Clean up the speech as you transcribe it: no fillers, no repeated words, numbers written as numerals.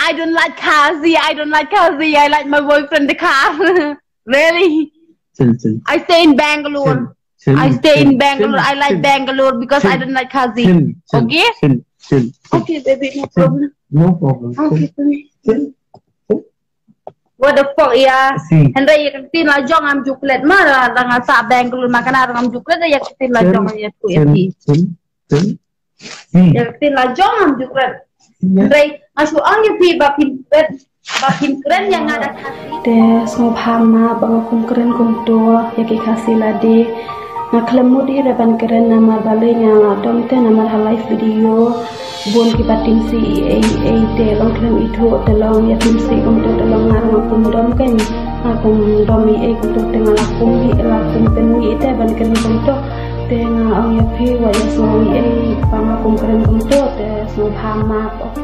I don't like Kazi. I don't like Kazi. I like my boyfriend the car. Really? Chill. I stay in Bangalore. I stay in Bangalore. I like Bangalore because I don't like Kazi. Okay? Chill. Okay, baby, no problem. No problem. Okay, baby. Chill. What the fuck ya? Henry ya tin la jong am juklet mara dengan sa Bangalore makan am juklet ya tin la jong ya tu ya ti. Ya tin la jong am juklet. Henry asu ang ya pi bapin keren yang ada kasih. Des ngopama bang keren kunto ya ki kasih ladi. Ngaklemu di depan keren nama balenya dom te nama live video. Buon kipatin si te long keren itu telong ya tim si untuk telong ngarang akum dom kan akum dom untuk tengah lakum penui te ban keren untuk tengah ang ya pi wa ya so pamakum keren untuk te so pama oke.